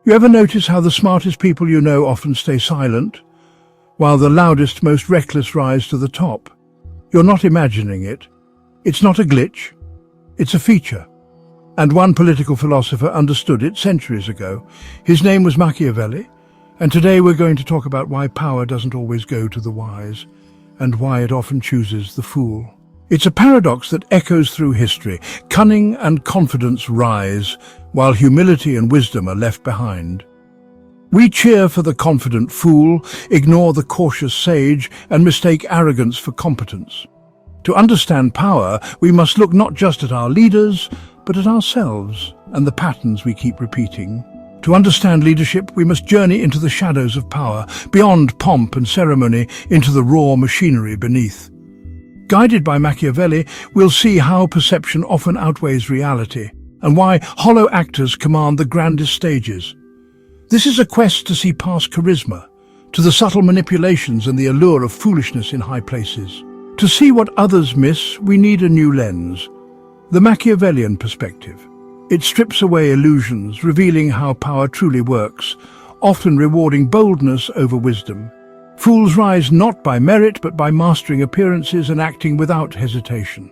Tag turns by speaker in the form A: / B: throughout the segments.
A: You ever notice how the smartest people you know often stay silent, while the loudest, most reckless rise to the top? You're not imagining it. It's not a glitch. It's a feature. And one political philosopher understood it centuries ago. His name was Machiavelli, and today we're going to talk about why power doesn't always go to the wise, and why it often chooses the fool. It's a paradox that echoes through history. Cunning and confidence rise, while humility and wisdom are left behind. We cheer for the confident fool, ignore the cautious sage, and mistake arrogance for competence. To understand power, we must look not just at our leaders, but at ourselves and the patterns we keep repeating. To understand leadership, we must journey into the shadows of power, beyond pomp and ceremony, into the raw machinery beneath. Guided by Machiavelli, we'll see how perception often outweighs reality, and why hollow actors command the grandest stages. This is a quest to see past charisma, to the subtle manipulations and the allure of foolishness in high places. To see what others miss, we need a new lens, the Machiavellian perspective. It strips away illusions, revealing how power truly works, often rewarding boldness over wisdom. Fools rise not by merit, but by mastering appearances and acting without hesitation.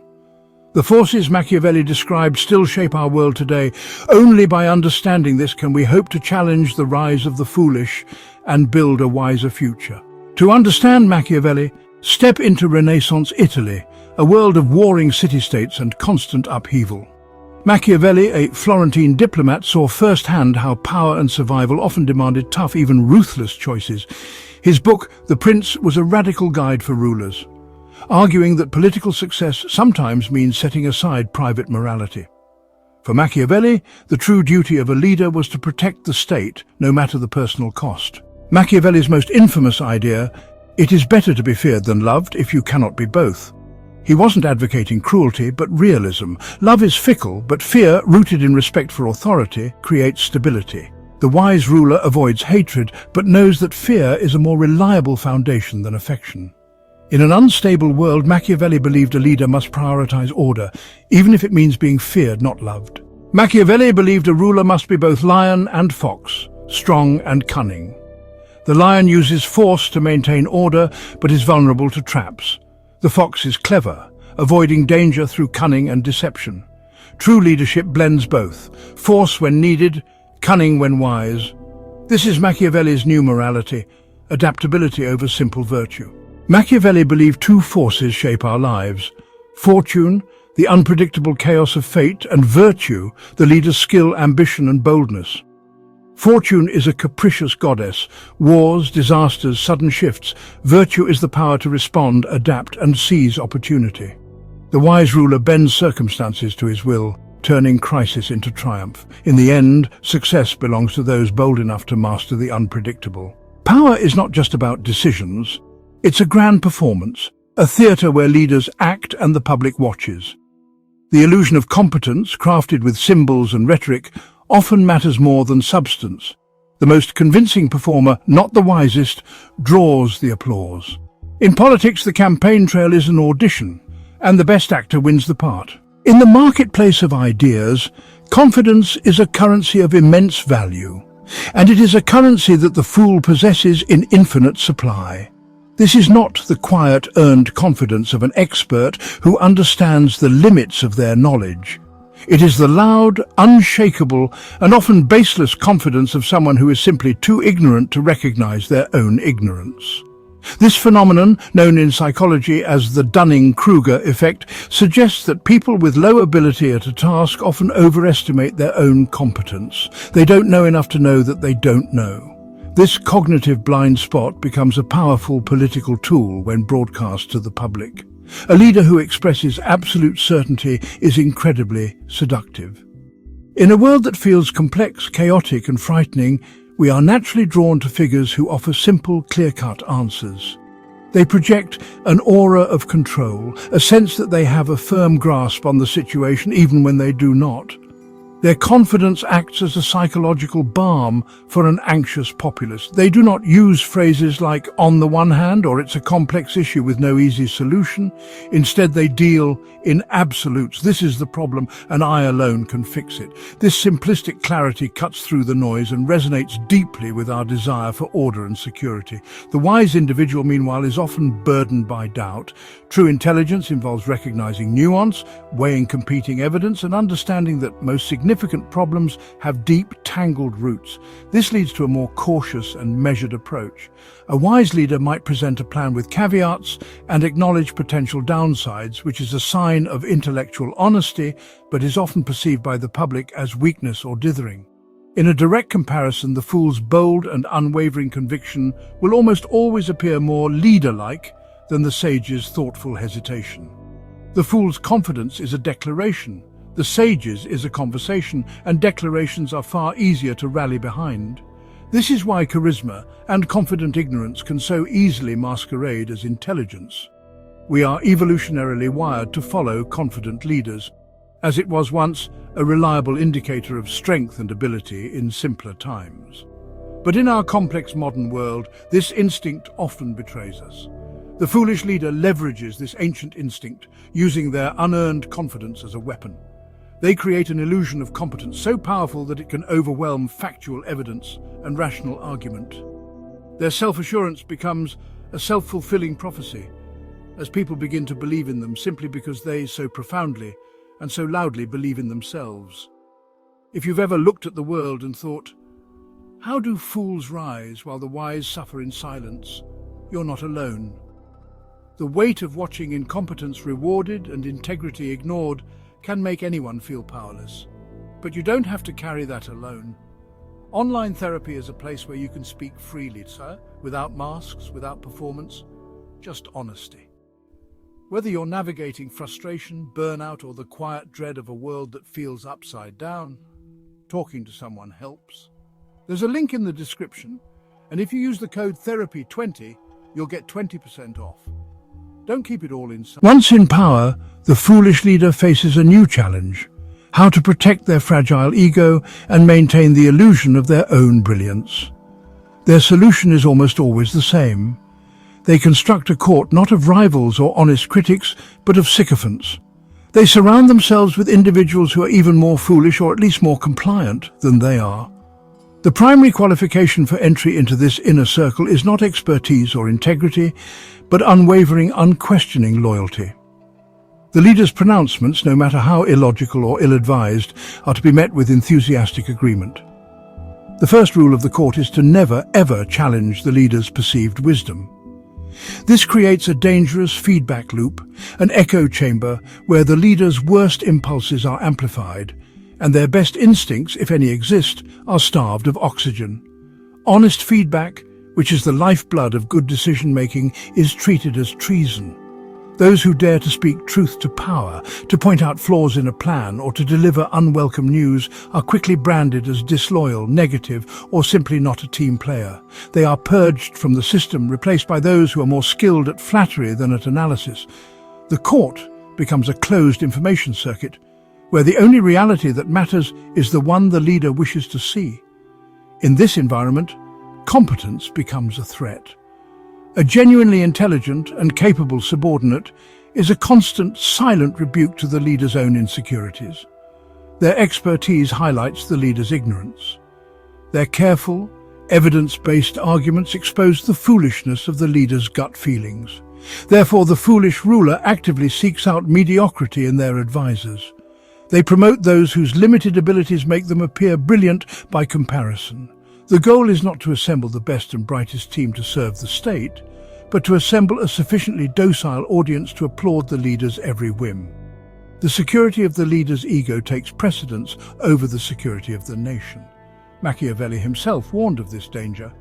A: The forces Machiavelli described still shape our world today. Only by understanding this can we hope to challenge the rise of the foolish and build a wiser future. To understand Machiavelli, step into Renaissance Italy, a world of warring city-states and constant upheaval. Machiavelli, a Florentine diplomat, saw firsthand how power and survival often demanded tough, even ruthless choices. His book, The Prince, was a radical guide for rulers, arguing that political success sometimes means setting aside private morality. For Machiavelli, the true duty of a leader was to protect the state, no matter the personal cost. Machiavelli's most infamous idea, "It is better to be feared than loved if you cannot be both." He wasn't advocating cruelty, but realism. Love is fickle, but fear, rooted in respect for authority, creates stability. The wise ruler avoids hatred, but knows that fear is a more reliable foundation than affection. In an unstable world, Machiavelli believed a leader must prioritize order, even if it means being feared, not loved. Machiavelli believed a ruler must be both lion and fox, strong and cunning. The lion uses force to maintain order, but is vulnerable to traps. The fox is clever, avoiding danger through cunning and deception. True leadership blends both, force when needed, cunning when wise. This is Machiavelli's new morality, adaptability over simple virtue. Machiavelli believed two forces shape our lives: fortune, the unpredictable chaos of fate, and virtue, the leader's skill, ambition, and boldness. Fortune is a capricious goddess, wars, disasters, sudden shifts. Virtue is the power to respond, adapt, and seize opportunity. The wise ruler bends circumstances to his will, turning crisis into triumph. In the end, success belongs to those bold enough to master the unpredictable. Power is not just about decisions. It's a grand performance, a theatre where leaders act and the public watches. The illusion of competence, crafted with symbols and rhetoric, often matters more than substance. The most convincing performer, not the wisest, draws the applause. In politics, the campaign trail is an audition, and the best actor wins the part. In the marketplace of ideas, confidence is a currency of immense value, and it is a currency that the fool possesses in infinite supply. This is not the quiet, earned confidence of an expert who understands the limits of their knowledge. It is the loud, unshakable, and often baseless confidence of someone who is simply too ignorant to recognize their own ignorance. This phenomenon, known in psychology as the Dunning-Kruger effect, suggests that people with low ability at a task often overestimate their own competence. They don't know enough to know that they don't know. This cognitive blind spot becomes a powerful political tool when broadcast to the public. A leader who expresses absolute certainty is incredibly seductive. In a world that feels complex, chaotic, and frightening, we are naturally drawn to figures who offer simple, clear-cut answers. They project an aura of control, a sense that they have a firm grasp on the situation even when they do not. Their confidence acts as a psychological balm for an anxious populace. They do not use phrases like "on the one hand" or "it's a complex issue with no easy solution." Instead, they deal in absolutes. "This is the problem, and I alone can fix it." This simplistic clarity cuts through the noise and resonates deeply with our desire for order and security. The wise individual, meanwhile, is often burdened by doubt. True intelligence involves recognizing nuance, weighing competing evidence, and understanding that most significant problems have deep, tangled roots. This leads to a more cautious and measured approach. A wise leader might present a plan with caveats and acknowledge potential downsides, which is a sign of intellectual honesty, but is often perceived by the public as weakness or dithering. In a direct comparison, the fool's bold and unwavering conviction will almost always appear more leader-like than the sage's thoughtful hesitation. The fool's confidence is a declaration. The sage's is a conversation, and declarations are far easier to rally behind. This is why charisma and confident ignorance can so easily masquerade as intelligence. We are evolutionarily wired to follow confident leaders, as it was once a reliable indicator of strength and ability in simpler times. But in our complex modern world, this instinct often betrays us. The foolish leader leverages this ancient instinct, using their unearned confidence as a weapon. They create an illusion of competence so powerful that it can overwhelm factual evidence and rational argument. Their self-assurance becomes a self-fulfilling prophecy, as people begin to believe in them simply because they so profoundly and so loudly believe in themselves. If you've ever looked at the world and thought, "How do fools rise while the wise suffer in silence?" you're not alone. The weight of watching incompetence rewarded and integrity ignored can make anyone feel powerless. But you don't have to carry that alone. Online therapy is a place where you can speak freely, sir, without masks, without performance, just honesty. Whether you're navigating frustration, burnout, or the quiet dread of a world that feels upside down, talking to someone helps. There's a link in the description, and if you use the code THERAPY20, you'll get 20% off. Don't keep it all inside. Once in power, the foolish leader faces a new challenge: how to protect their fragile ego and maintain the illusion of their own brilliance. Their solution is almost always the same. They construct a court not of rivals or honest critics, but of sycophants. They surround themselves with individuals who are even more foolish, or at least more compliant, than they are. The primary qualification for entry into this inner circle is not expertise or integrity, but unwavering, unquestioning loyalty. The leader's pronouncements, no matter how illogical or ill-advised, are to be met with enthusiastic agreement. The first rule of the court is to never, ever challenge the leader's perceived wisdom. This creates a dangerous feedback loop, an echo chamber where the leader's worst impulses are amplified, and their best instincts, if any exist, are starved of oxygen. Honest feedback, which is the lifeblood of good decision-making, is treated as treason. Those who dare to speak truth to power, to point out flaws in a plan, or to deliver unwelcome news are quickly branded as disloyal, negative, or simply not a team player. They are purged from the system, replaced by those who are more skilled at flattery than at analysis. The court becomes a closed information circuit, where the only reality that matters is the one the leader wishes to see. In this environment, competence becomes a threat. A genuinely intelligent and capable subordinate is a constant, silent rebuke to the leader's own insecurities. Their expertise highlights the leader's ignorance. Their careful, evidence-based arguments expose the foolishness of the leader's gut feelings. Therefore, the foolish ruler actively seeks out mediocrity in their advisors. They promote those whose limited abilities make them appear brilliant by comparison. The goal is not to assemble the best and brightest team to serve the state, but to assemble a sufficiently docile audience to applaud the leader's every whim. The security of the leader's ego takes precedence over the security of the nation. Machiavelli himself warned of this danger,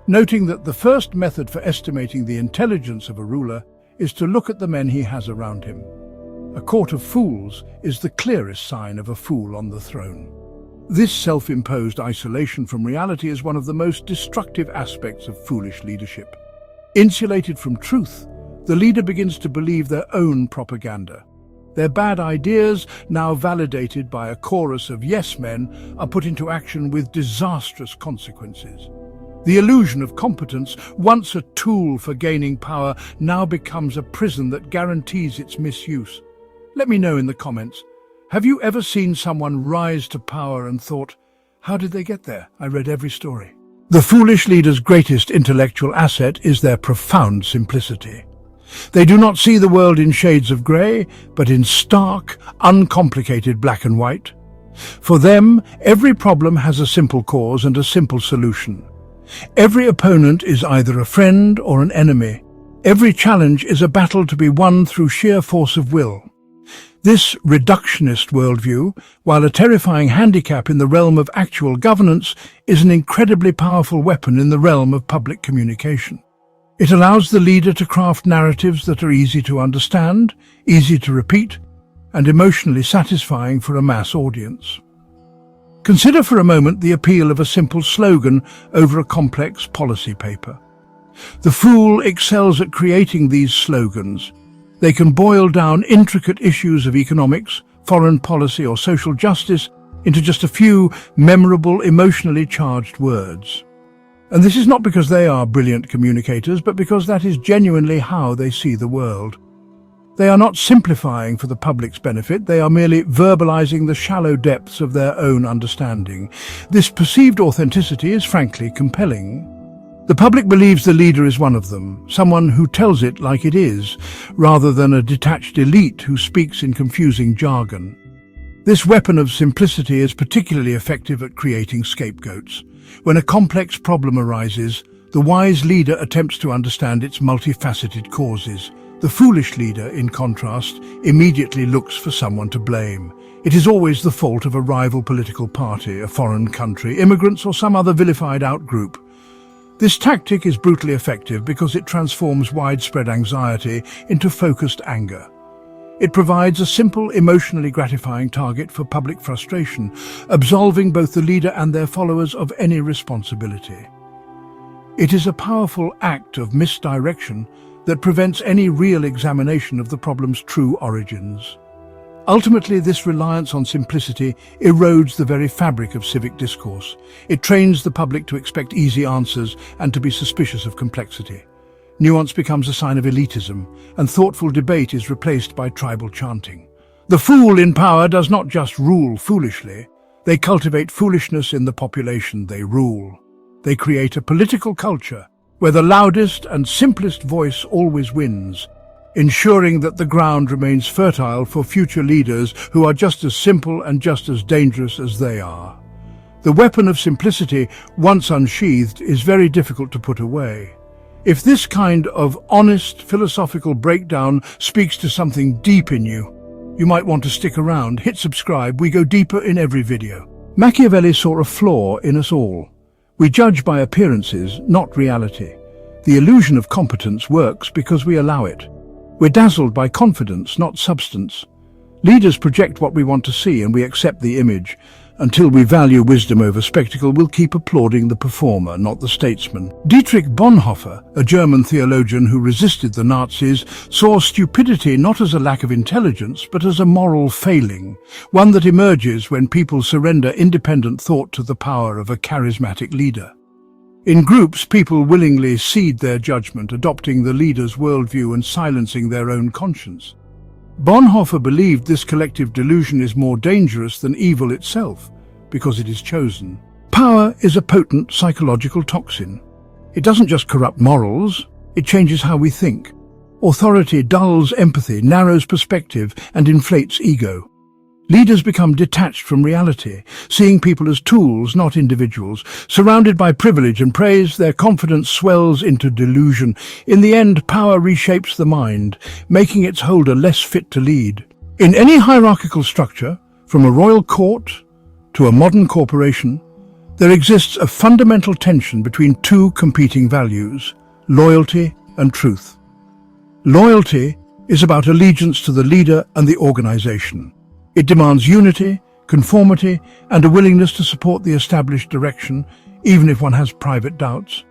A: noting that the first method for estimating the intelligence of a ruler is to look at the men he has around him. A court of fools is the clearest sign of a fool on the throne. This self-imposed isolation from reality is one of the most destructive aspects of foolish leadership. Insulated from truth, the leader begins to believe their own propaganda. Their bad ideas, now validated by a chorus of yes men, are put into action with disastrous consequences. The illusion of competence, once a tool for gaining power, now becomes a prison that guarantees its misuse. Let me know in the comments. Have you ever seen someone rise to power and thought, how did they get there? I read every story. The foolish leader's greatest intellectual asset is their profound simplicity. They do not see the world in shades of grey, but in stark, uncomplicated black and white. For them, every problem has a simple cause and a simple solution. Every opponent is either a friend or an enemy. Every challenge is a battle to be won through sheer force of will. This reductionist worldview, while a terrifying handicap in the realm of actual governance, is an incredibly powerful weapon in the realm of public communication. It allows the leader to craft narratives that are easy to understand, easy to repeat, and emotionally satisfying for a mass audience. Consider for a moment the appeal of a simple slogan over a complex policy paper. The fool excels at creating these slogans. They can boil down intricate issues of economics, foreign policy, or social justice into just a few memorable, emotionally charged words. And this is not because they are brilliant communicators, but because that is genuinely how they see the world. They are not simplifying for the public's benefit, they are merely verbalizing the shallow depths of their own understanding. This perceived authenticity is frankly compelling. The public believes the leader is one of them, someone who tells it like it is, rather than a detached elite who speaks in confusing jargon. This weapon of simplicity is particularly effective at creating scapegoats. When a complex problem arises, the wise leader attempts to understand its multifaceted causes. The foolish leader, in contrast, immediately looks for someone to blame. It is always the fault of a rival political party, a foreign country, immigrants, or some other vilified outgroup. This tactic is brutally effective because it transforms widespread anxiety into focused anger. It provides a simple, emotionally gratifying target for public frustration, absolving both the leader and their followers of any responsibility. It is a powerful act of misdirection that prevents any real examination of the problem's true origins. Ultimately, this reliance on simplicity erodes the very fabric of civic discourse. It trains the public to expect easy answers and to be suspicious of complexity. Nuance becomes a sign of elitism, and thoughtful debate is replaced by tribal chanting. The fool in power does not just rule foolishly. They cultivate foolishness in the population they rule. They create a political culture where the loudest and simplest voice always wins, ensuring that the ground remains fertile for future leaders who are just as simple and just as dangerous as they are. The weapon of simplicity, once unsheathed, is very difficult to put away. If this kind of honest philosophical breakdown speaks to something deep in you, you might want to stick around. Hit subscribe, we go deeper in every video. Machiavelli saw a flaw in us all. We judge by appearances, not reality. The illusion of competence works because we allow it. We're dazzled by confidence, not substance. Leaders project what we want to see and we accept the image. Until we value wisdom over spectacle, we'll keep applauding the performer, not the statesman. Dietrich Bonhoeffer, a German theologian who resisted the Nazis, saw stupidity not as a lack of intelligence, but as a moral failing, one that emerges when people surrender independent thought to the power of a charismatic leader. In groups, people willingly cede their judgment, adopting the leader's worldview and silencing their own conscience. Bonhoeffer believed this collective delusion is more dangerous than evil itself, because it is chosen. Power is a potent psychological toxin. It doesn't just corrupt morals, it changes how we think. Authority dulls empathy, narrows perspective, and inflates ego. Leaders become detached from reality, seeing people as tools, not individuals. Surrounded by privilege and praise, their confidence swells into delusion. In the end, power reshapes the mind, making its holder less fit to lead. In any hierarchical structure, from a royal court to a modern corporation, there exists a fundamental tension between two competing values: loyalty and truth. Loyalty is about allegiance to the leader and the organization. It demands unity, conformity, and a willingness to support the established direction, even if one has private doubts.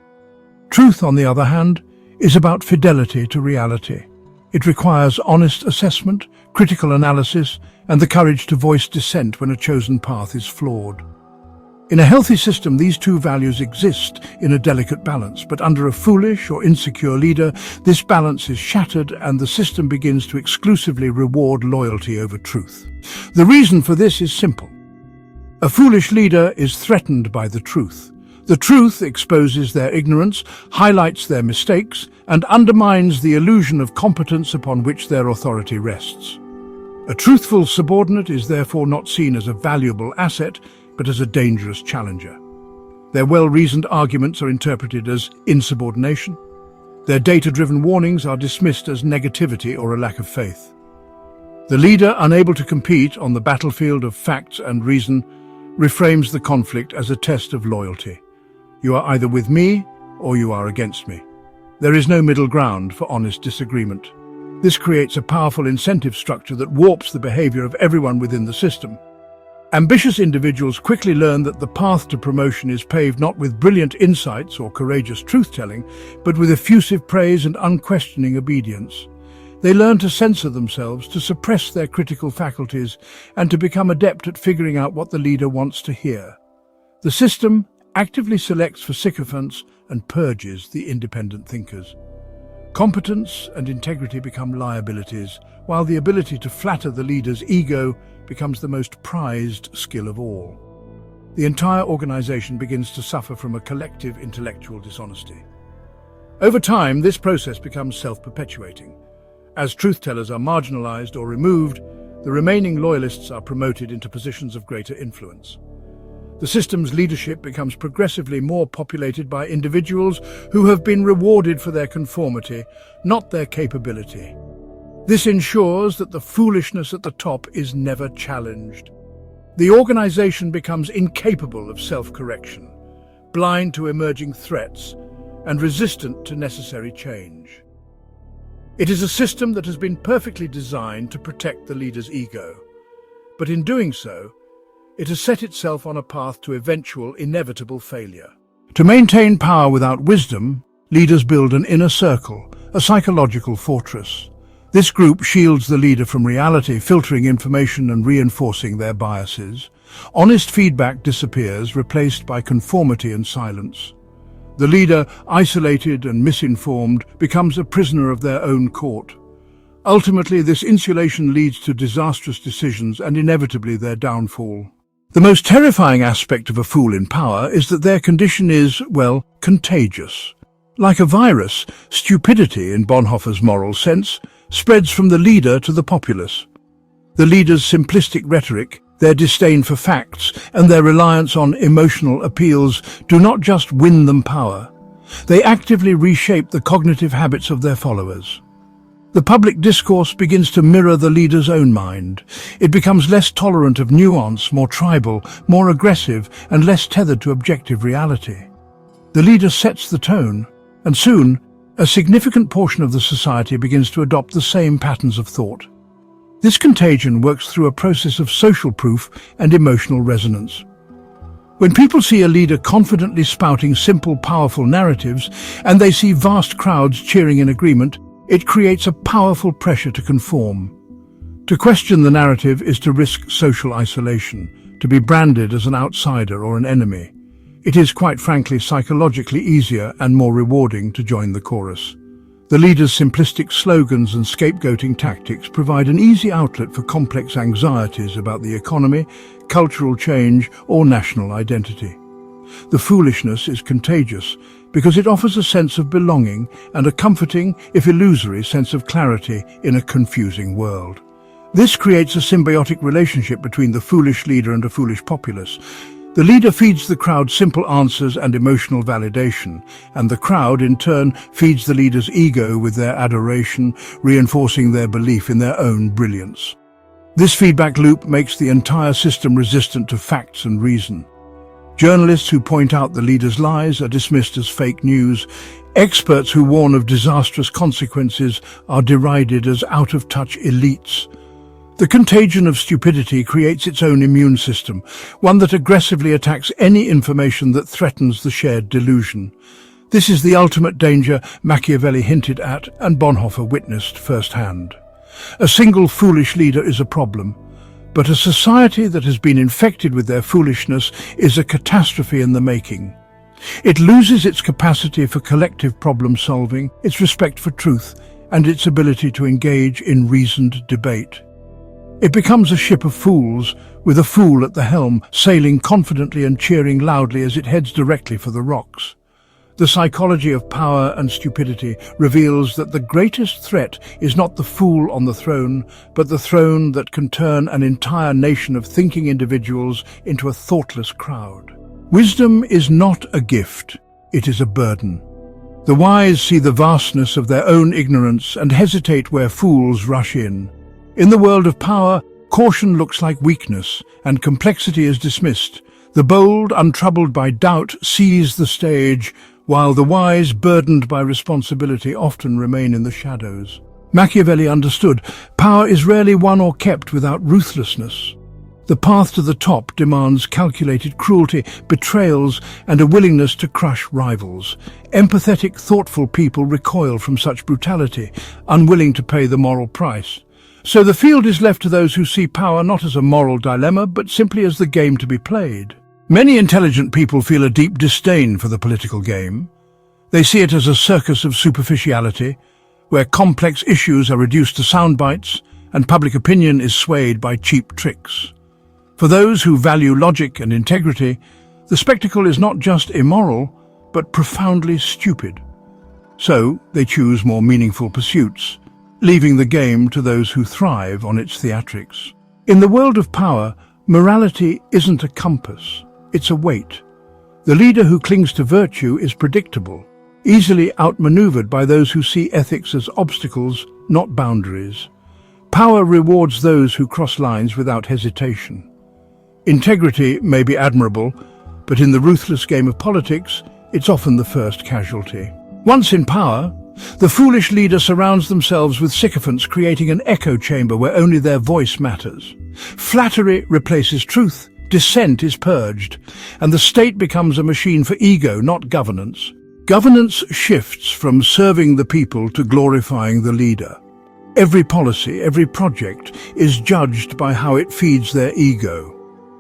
A: Truth, on the other hand, is about fidelity to reality. It requires honest assessment, critical analysis, and the courage to voice dissent when a chosen path is flawed. In a healthy system, these two values exist in a delicate balance, but under a foolish or insecure leader, this balance is shattered and the system begins to exclusively reward loyalty over truth. The reason for this is simple. A foolish leader is threatened by the truth. The truth exposes their ignorance, highlights their mistakes, and undermines the illusion of competence upon which their authority rests. A truthful subordinate is therefore not seen as a valuable asset, but as a dangerous challenger. Their well-reasoned arguments are interpreted as insubordination. Their data-driven warnings are dismissed as negativity or a lack of faith. The leader, unable to compete on the battlefield of facts and reason, reframes the conflict as a test of loyalty. You are either with me or you are against me. There is no middle ground for honest disagreement. This creates a powerful incentive structure that warps the behavior of everyone within the system. Ambitious individuals quickly learn that the path to promotion is paved not with brilliant insights or courageous truth-telling, but with effusive praise and unquestioning obedience. They learn to censor themselves, to suppress their critical faculties, and to become adept at figuring out what the leader wants to hear. The system actively selects for sycophants and purges the independent thinkers. Competence and integrity become liabilities, while the ability to flatter the leader's ego becomes the most prized skill of all. The entire organization begins to suffer from a collective intellectual dishonesty. Over time, this process becomes self-perpetuating. As truth-tellers are marginalized or removed, the remaining loyalists are promoted into positions of greater influence. The system's leadership becomes progressively more populated by individuals who have been rewarded for their conformity, not their capability. This ensures that the foolishness at the top is never challenged. The organization becomes incapable of self-correction, blind to emerging threats, and resistant to necessary change. It is a system that has been perfectly designed to protect the leader's ego, but in doing so, it has set itself on a path to eventual, inevitable failure. To maintain power without wisdom, leaders build an inner circle, a psychological fortress. This group shields the leader from reality, filtering information and reinforcing their biases. Honest feedback disappears, replaced by conformity and silence. The leader, isolated and misinformed, becomes a prisoner of their own court. Ultimately, this insulation leads to disastrous decisions and inevitably their downfall. The most terrifying aspect of a fool in power is that their condition is, well, contagious. Like a virus, stupidity, in Bonhoeffer's moral sense, spreads from the leader to the populace. The leader's simplistic rhetoric, their disdain for facts, and their reliance on emotional appeals do not just win them power. They actively reshape the cognitive habits of their followers. The public discourse begins to mirror the leader's own mind. It becomes less tolerant of nuance, more tribal, more aggressive, and less tethered to objective reality. The leader sets the tone, and soon, a significant portion of the society begins to adopt the same patterns of thought. This contagion works through a process of social proof and emotional resonance. When people see a leader confidently spouting simple, powerful narratives, and they see vast crowds cheering in agreement, it creates a powerful pressure to conform. To question the narrative is to risk social isolation, to be branded as an outsider or an enemy. It is, quite frankly, psychologically easier and more rewarding to join the chorus. The leader's simplistic slogans and scapegoating tactics provide an easy outlet for complex anxieties about the economy, cultural change, or national identity. The foolishness is contagious because it offers a sense of belonging and a comforting, if illusory, sense of clarity in a confusing world. This creates a symbiotic relationship between the foolish leader and a foolish populace. The leader feeds the crowd simple answers and emotional validation, and the crowd, in turn, feeds the leader's ego with their adoration, reinforcing their belief in their own brilliance. This feedback loop makes the entire system resistant to facts and reason. Journalists who point out the leader's lies are dismissed as fake news. Experts who warn of disastrous consequences are derided as out-of-touch elites. The contagion of stupidity creates its own immune system, one that aggressively attacks any information that threatens the shared delusion. This is the ultimate danger Machiavelli hinted at and Bonhoeffer witnessed firsthand. A single foolish leader is a problem, but a society that has been infected with their foolishness is a catastrophe in the making. It loses its capacity for collective problem-solving, its respect for truth, and its ability to engage in reasoned debate. It becomes a ship of fools, with a fool at the helm, sailing confidently and cheering loudly as it heads directly for the rocks. The psychology of power and stupidity reveals that the greatest threat is not the fool on the throne, but the throne that can turn an entire nation of thinking individuals into a thoughtless crowd. Wisdom is not a gift, it is a burden. The wise see the vastness of their own ignorance and hesitate where fools rush in. In the world of power, caution looks like weakness, and complexity is dismissed. The bold, untroubled by doubt, seize the stage, while the wise, burdened by responsibility, often remain in the shadows. Machiavelli understood, power is rarely won or kept without ruthlessness. The path to the top demands calculated cruelty, betrayals, and a willingness to crush rivals. Empathetic, thoughtful people recoil from such brutality, unwilling to pay the moral price. So the field is left to those who see power not as a moral dilemma, but simply as the game to be played. Many intelligent people feel a deep disdain for the political game. They see it as a circus of superficiality, where complex issues are reduced to sound bites and public opinion is swayed by cheap tricks. For those who value logic and integrity, the spectacle is not just immoral, but profoundly stupid. So they choose more meaningful pursuits, leaving the game to those who thrive on its theatrics. In the world of power, morality isn't a compass, it's a weight. The leader who clings to virtue is predictable, easily outmaneuvered by those who see ethics as obstacles, not boundaries. Power rewards those who cross lines without hesitation. Integrity may be admirable, but in the ruthless game of politics, it's often the first casualty. Once in power, the foolish leader surrounds themselves with sycophants, creating an echo chamber where only their voice matters. Flattery replaces truth, dissent is purged, and the state becomes a machine for ego, not governance. Governance shifts from serving the people to glorifying the leader. Every policy, every project is judged by how it feeds their ego.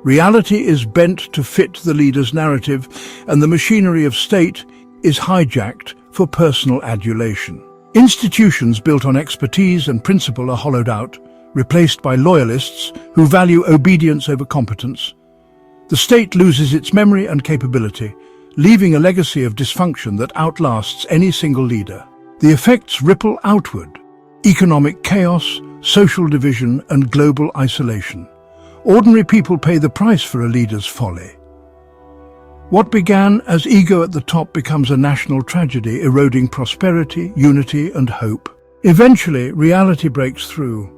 A: Reality is bent to fit the leader's narrative, and the machinery of state is hijacked for personal adulation. Institutions built on expertise and principle are hollowed out, replaced by loyalists who value obedience over competence. The state loses its memory and capability, leaving a legacy of dysfunction that outlasts any single leader. The effects ripple outward: economic chaos, social division, and global isolation. Ordinary people pay the price for a leader's folly. What began as ego at the top becomes a national tragedy, eroding prosperity, unity, and hope. Eventually, reality breaks through.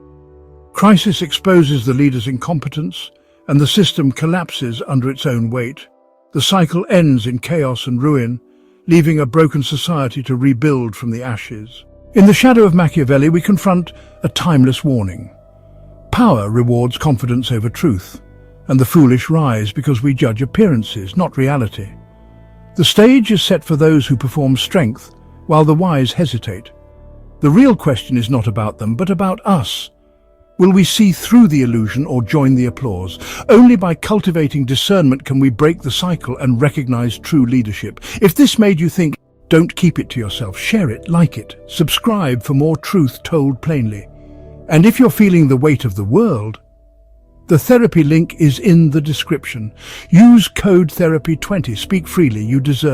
A: Crisis exposes the leader's incompetence, and the system collapses under its own weight. The cycle ends in chaos and ruin, leaving a broken society to rebuild from the ashes. In the shadow of Machiavelli, we confront a timeless warning. Power rewards confidence over truth, and the foolish rise because we judge appearances, not reality. The stage is set for those who perform strength, while the wise hesitate. The real question is not about them, but about us. Will we see through the illusion or join the applause? Only by cultivating discernment can we break the cycle and recognize true leadership. If this made you think, don't keep it to yourself, share it, like it, subscribe for more truth told plainly. And if you're feeling the weight of the world, the therapy link is in the description. Use code therapy20. Speak freely, you deserve